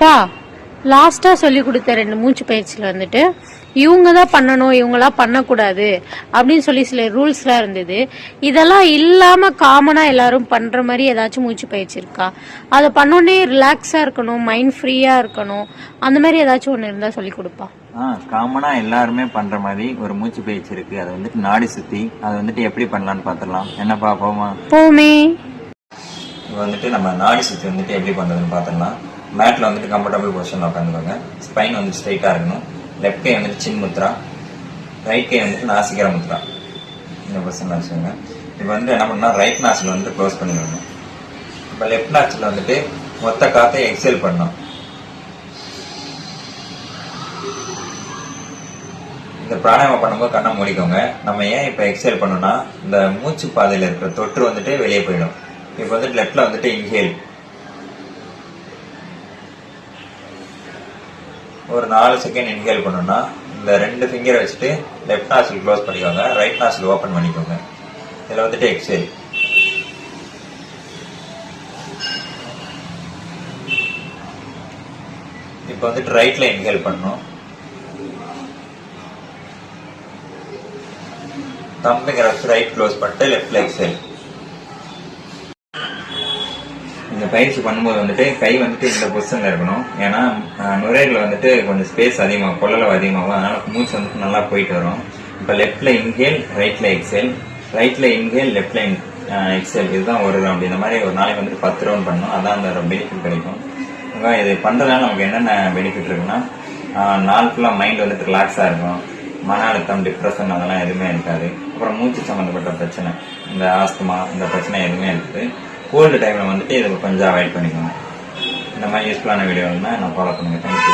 பா லாஸ்டா சொல்லி கொடுத்த 2 மூச்சு பயிற்சியில வந்துட்டு இவங்க தான் பண்ணணும், இவங்களா பண்ணக்கூடாது அப்படின்னு சொல்லி சில ரூல்ஸ்லாம் இருந்தது. இதெல்லாம் இல்லாம காமனா எல்லாரும் பண்ற மாதிரி ஏதாச்சும் மூச்சு பயிற்சி இருக்கா? அதை பண்ணோடனே ரிலாக்ஸா இருக்கணும், மைண்ட் ஃப்ரீயா இருக்கணும், அந்த மாதிரி ஏதாச்சும் ஒண்ணு இருந்தா சொல்லி கொடுப்பா. காமனா எல்லாருமே பண்ற மாதிரி ஒரு மூச்சு பயிற்சி இருக்கு. அது வந்துட்டு நாடி சுத்தி. அது வந்துட்டு எப்படி பண்ணலாம்னு பாத்துடலாம். என்னப்பா போமே. வந்துட்டு நம்ம நாடி சுத்தி வந்துட்டு எப்படி பண்றதுன்னு பாத்துடலாம். மேட்ல வந்துட்டு கம்ஃபர்டபுள் பொசிஷன்ல உட்காந்துக்கோங்க. ஸ்பைன் வந்துட்டு ஸ்ட்ரைட்டா இருக்கணும். லெஃப்ட் கை வந்துட்டு சின் முத்ரா, ரைட் கை வந்துட்டு நாசிகர முத்ரா. இந்த பொசிஷன்ல வச்சுக்கோங்க. இப்போ வந்து என்ன பண்ணா ரைட் நாசில் வந்துட்டு க்ளோஸ் பண்ணிக்கணும். இப்போ லெஃப்ட் நாசில் வந்துட்டு மொத்த காத்தை எக்ஸேல் பண்ணணும். இந்த பிராணாயாமம் பண்ணும்போது கண்ணை மூடிக்கோங்க. நம்ம ஏன் இப்போ எக்ஸேல் பண்ணோம்னா இந்த மூச்சு பாதையில் இருக்கிற தொற்று வந்துட்டு வெளியே போயிடும். இப்போ வந்துட்டு லெஃப்ட்ல வந்துட்டு இன்ஹேல் ஒரு 4 செகண்ட் இன்ஹேல் பண்ணோம்னா இந்த 2 ஃபிங்கரை வச்சுட்டு லெஃப்ட் நாசில் க்ளோஸ் பண்ணிக்கோங்க, ரைட் நாசில் ஓப்பன் பண்ணிக்கோங்க. இதில் வந்துட்டு எக்ஸேல். இப்போ வந்துட்டு ரைட்ல இன்ஹேல் பண்ணணும். தம்பிங்கிற வச்சு ரைட் க்ளோஸ் பண்ணிட்டு லெஃப்ட்ல எக்ஸேல். இந்த பயிற்சி பண்ணும்போது வந்துட்டு கை வந்துட்டு இந்த பொசிஷன்ல இருக்கணும். ஏன்னா நுரையீரல் வந்துட்டு கொஞ்சம் ஸ்பேஸ் அதிகமாகும், கொள்ளளவு அதிகமாகும். அதனால மூச்சு வந்துட்டு நல்லா போயிட்டு வரும். இப்போ லெஃப்ட்ல இன்ஹேல், ரைட்ல எக்ஸேல், ரைட்ல இன்ஹேல், லெஃப்ட்ல எக்ஸேல். இதுதான் ஒரு ரவுண்ட். இந்த மாதிரி ஒரு நாளைக்கு வந்துட்டு 10 ரவுண்ட் பண்ணணும். அதான் அந்த பெனிஃபிட் கிடைக்கும். இது பண்றதுனால நமக்கு என்னென்ன பெனிஃபிட் இருக்குன்னா, நாள் ஃபுல்லா மைண்ட் வந்துட்டு ரிலாக்ஸா இருக்கும். மன அழுத்தம், டிப்ரெஷன் அதெல்லாம் எதுவுமே இருக்காது. அப்புறம் மூச்சு சம்பந்தப்பட்ட பிரச்சனை, இந்த ஆஸ்துமா, இந்த பிரச்சனை எதுவுமே இருக்குது. கோல்டு டைம்ல வந்துட்டு இதை கொஞ்சம் அவாய்ட் பண்ணிக்கோங்க. இந்த மாதிரி யூஸ்ஃபுல்லான வீடியோன்னா நான் ஃபாலோ பண்ணுங்க. தேங்க்யூ.